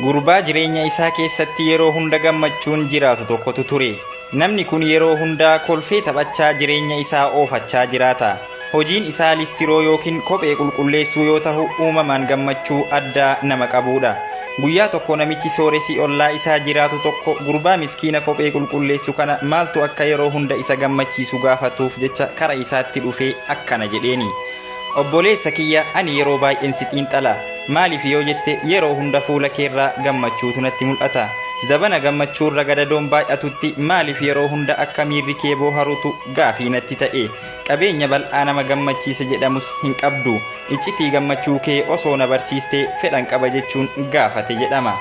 Gurbaa jireenya isaa keessatti yeroo hunda gammachuun jiraatu tokkotu ture. Namni kun yeroo hunda kolfee taphachaa jireenya isaa oofachaa jiraata. Hojiin isaa listiroo yookiin kophee qulqulleessuu yoo ta'u uumamaan gammachuu addaa nama qabudha. Guyyaa tokko namichi sooressi ollaa isaa jiraatu tokko gurbaa miskiina kophee qulqulleessu kana maaltu akka yeroo hunda isa gammachiisu gaafatuuf jecha kara isaatti dhufee akkana jedheeni. Obboleessa kiyya ani yeroo baay'een si xiinxala. Maaliif yoo jette yeroo hunda fuula keerraa gammachuutu natti mul'ata. Zabana gammachuurra gadadoon baay'atutti maaliif yeroo hunda akka miirri kee booharutu gaafii natti ta'e. Qabeenya bal'aa nama gammachiisa jedhamus hin qabdu. Iccitii gammachuu kee osoo na barsiistee fedhan qaba jechuun gaafate jedhama.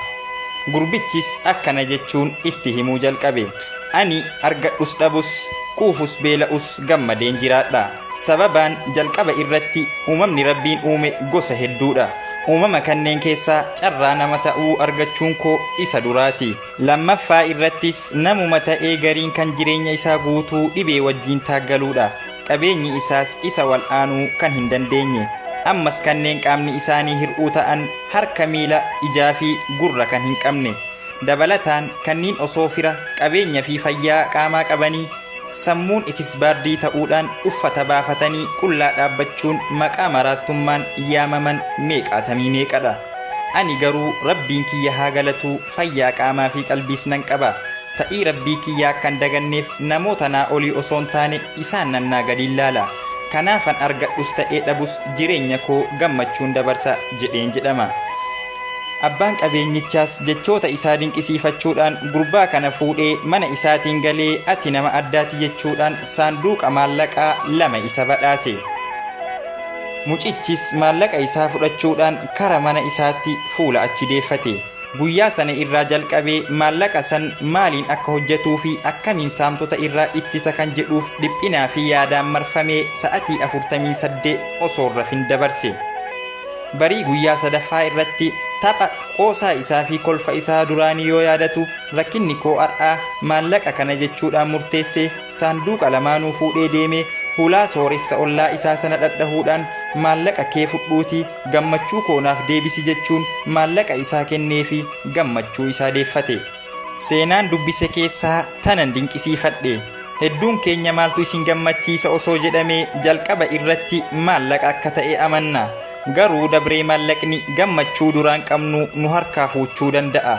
Gurbichis akkana jechuun itti himuu jalqabe. Ani argadhus dhabus quufus beela'us gammadeen jiraadha. Sababaan jalqaba irratti uumamni Rabbiin uume gosa hedduudha. Uumama kanneen keessaa carraa nama ta'uu argachuun koo isa duraati. Lammaffaa irrattis namuma ta'ee gariin kan jireenya isaa guutuu dhibee wajjin taaggaluudha. Qabeenyi isaas isa wal'aanuu kan hin dandeenye. Ammas kanneen qaamni isaanii hir'uu ta'an harka miila ijaa fi gurra kan hin qabne. Dabalataan kanneen osoo fira qabeenya fi fayyaa qaamaa qabanii sammuun ikisbaardii ta'uudhaan uffata baafatanii qullaa dhaabbachuun maqaa maraattummaan yaamaman meeqaatamii meeqadha. Ani garuu rabbiin kiyya haa galatu fayyaa qaamaa fi qalbiis nan qaba. Ta'ii rabbii kiyyaa akkan daganneef namoota naa olii osoo hin taane isaan nannaa gadi ilaala. Kanaafan argadhus ta'ee dhabus jireenya koo gammachuun dabarsa jedheen jedhama. Abbaan qabeenyichaas jechoota isaa dinqisiifachuudhaan gurbaa kana fuudhee mana isaatiin galee ati nama addaati jechuudhaan saanduqa maallaqaa 2 isa badhaase. Mucichis maallaqa isaa fudhachuudhaan kara mana isaatti fuula achi deeffate. Guyyaa sana irraa jalqabee maallaqa san maaliin akka hojjetuu fi akkamiin saamtota irraa ittisa kan jedhuuf dhiphinaa fi yaadaan marfamee sa'atii 48 osoo rafin dabarse. Barii guyyaa sadaffaa irratti tapha qoosaa isaa fi kolfa isaa duraanii yoo yaadatu rakkinni koo har'aa maallaqa kana jechuudhaan murteessee saanduqa lamaanuu fuudhee deemee hulaa sooressa ollaa isaa sana dhadhahuudhaan maallaqa kee fudhuutii gammachuu koonaaf deebisi jechuun maallaqa isaa kennee fi gammachuu isaa deeffate. Seenaan dubbise keessaa tanan dinqisiifadhe. Hedduun keenya maaltu isin gammachiisa osoo jedhamee jalqaba irratti maallaqa akka ta'e amanna. Garuu dabree maallaqni gammachuu duraan qabnu nu harkaa fuuchuu danda'a.